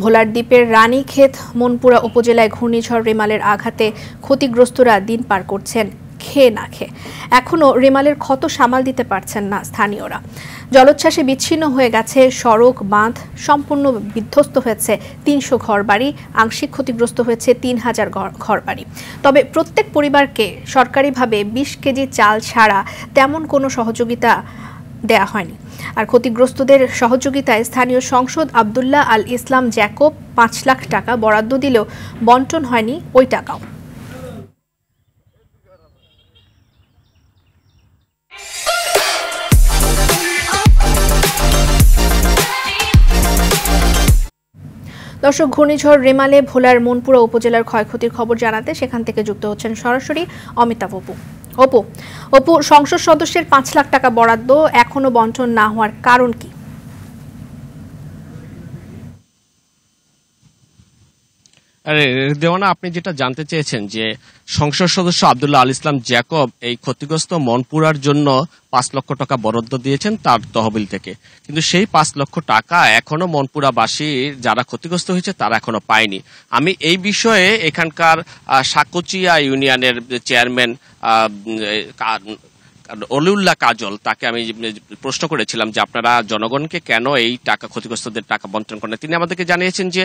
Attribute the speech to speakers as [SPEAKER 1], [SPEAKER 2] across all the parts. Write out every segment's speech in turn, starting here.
[SPEAKER 1] ভোলার দ্বীপের রানীক্ষেত মনপুরা উপজেলায় ঘূর্ণিঝড় রেমালের আঘাতে ক্ষতিগ্রস্তরা দিন পার করছেন খেয়ে না খেয়ে। এখনও রেমালের ক্ষত সামাল দিতে পারছেন না স্থানীয়রা। জলোচ্ছ্বাসে বিচ্ছিন্ন হয়ে গেছে সড়ক, বাঁধ, সম্পূর্ণ বিধ্বস্ত হয়েছে ৩০০ ঘরবাড়ি, আংশিক ক্ষতিগ্রস্ত হয়েছে ৩,০০০ ঘরবাড়ি। তবে প্রত্যেক পরিবারকে সরকারিভাবে ২০ কেজি চাল ছাড়া তেমন কোনো সহযোগিতা দেয়া হয়নি। আর ক্ষতিগ্রস্তদের সহযোগিতায় স্থানীয় সংসদ আব্দুল্লাহ আল ইসলাম জ্যাকব ৫ লাখ টাকা বরাদ্দ দিলেও বন্টন হয়নি ওই টাকাও। দর্শক, ঘূর্ণিঝড় রেমালে ভোলার মনপুরা উপজেলার ক্ষয়ক্ষতির খবর জানাতে সেখান থেকে যুক্ত হচ্ছেন সরাসরি অমিতাভ অপু, সংসদ সদস্যের ৫ লাখ টাকা বরাদ্দ এখনো বন্টন না হওয়ার কারণ কি?
[SPEAKER 2] দেওয়ানা, আপনি যেটা জানতে চেয়েছেন যে সংসদ সদস্য আব্দুল্লাহ আল ইসলাম জ্যাকব এই ক্ষতিগ্রস্ত মনপুরার জন্য ৫ লক্ষ টাকা বরাদ্দ দিয়েছেন তার তহবিল থেকে, কিন্তু সেই ৫ লক্ষ টাকা এখনো মনপুরাবাসী যারা ক্ষতিগ্রস্ত হয়েছে তারা এখনো পায়নি। আমি এই বিষয়ে এখানকার সাকুচিয়া ইউনিয়নের চেয়ারম্যান অলিউল্লাহ কাজল, তাকে আমি প্রশ্ন করেছিলাম যে আপনারা জনগণকে কেন এই টাকা, ক্ষতিগ্রস্তদের টাকা বন্টন করেন। তিনি আমাদেরকে জানিয়েছেন যে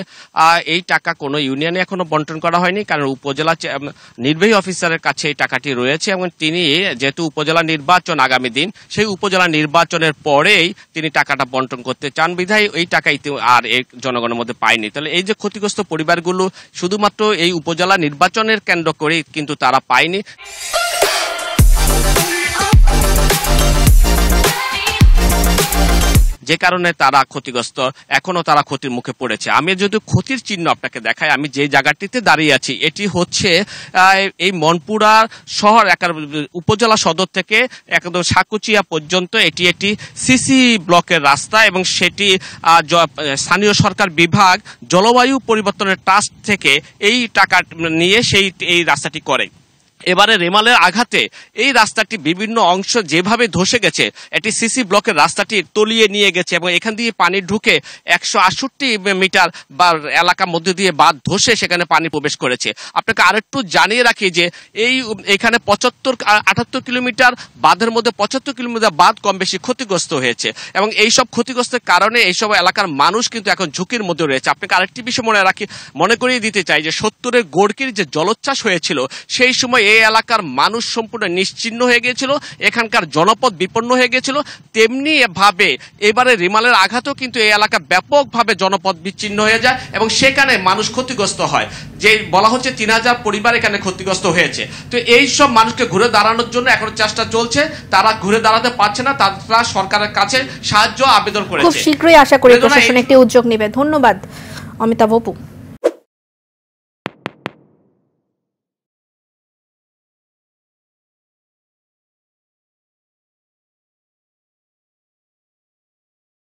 [SPEAKER 2] এই টাকা কোনো ইউনিয়নে এখনো বন্টন করা হয়নি, কারণ উপজেলা নির্বাহী অফিসারের কাছে এই টাকাটি রয়েছে এবং তিনি যেহেতু উপজেলা নির্বাচন আগামী দিন, সেই উপজেলা নির্বাচনের পরেই তিনি টাকাটা বন্টন করতে চান বিধায় এই টাকা আর এই জনগণের মধ্যে পায়নি। তাহলে এই যে ক্ষতিগ্রস্ত পরিবারগুলো শুধুমাত্র এই উপজেলা নির্বাচনের কেন্দ্র করেই কিন্তু তারা পায়নি। যে কারণে তারা ক্ষতিগ্রস্ত, এখনো তারা ক্ষতির মুখে পড়েছে। আমি যদি ক্ষতির চিহ্ন আপনাকে দেখাই, আমি যে জায়গাটিতে দাঁড়িয়ে আছি এটি হচ্ছে এই মনপুরা শহর উপজেলা সদর থেকে একদম সাকুচিয়া পর্যন্ত এটি একটি সিসি ব্লকের রাস্তা এবং সেটি স্থানীয় সরকার বিভাগ জলবায়ু পরিবর্তনের ট্রাস্ট থেকে এই টাকা নিয়ে এই রাস্তাটি করে। এবারে রেমালের আঘাতে এই রাস্তাটি বিভিন্ন অংশ যেভাবে ধসে গেছে, এটি সিসি ব্লকের রাস্তাটি তলিয়ে নিয়ে গেছে এবং এখান দিয়ে পানি ঢুকে ১৬৮ মিটার বা এলাকার মধ্যে দিয়ে বাঁধ ধসে সেখানে পানি প্রবেশ করেছে। আপনাকে আরেকটু জানিয়ে রাখি যে এখানে ৭৫-৭৮ কিলোমিটার বাঁধের মধ্যে ৭৫ কিলোমিটার বাঁধ কম বেশি ক্ষতিগ্রস্ত হয়েছে এবং এইসব ক্ষতিগ্রস্তের কারণে এইসব এলাকার মানুষ কিন্তু এখন ঝুঁকির মধ্যে রয়েছে। আপনাকে আরেকটি বিষয় মনে করিয়ে দিতে চাই যে ৭০-এর গোড়কির যে জলোচ্ছ্বাস হয়েছিল সেই সময় এই এলাকার মানুষ সম্পূর্ণ নিশ্চিহ্ন হয়ে গিয়েছিল, এখানকার জনপদ বিপন্ন হয়ে গিয়েছিল। তেমনি ভাবে এবারে রিমালের আঘাতেও কিন্তু এই এলাকা ব্যাপকভাবে জনপদ বিচ্ছিন্ন হয়ে যায় এবং সেখানে মানুষ ক্ষতিগ্রস্ত হয়। যে বলা হচ্ছে ৩,০০০ পরিবার এখানে ক্ষতিগ্রস্ত হয়েছে। তো এই সব মানুষকে ঘুরে দাঁড়ানোর জন্য এখন চেষ্টা চলছে, তারা ঘুরে দাঁড়াতে পারছে না, তারা সরকারের কাছে সাহায্য আবেদন করেছে।
[SPEAKER 1] খুব শীঘ্রই আশা করি প্রশাসন একটি উদ্যোগ নেবে। ধন্যবাদ অমিতাভ অপু।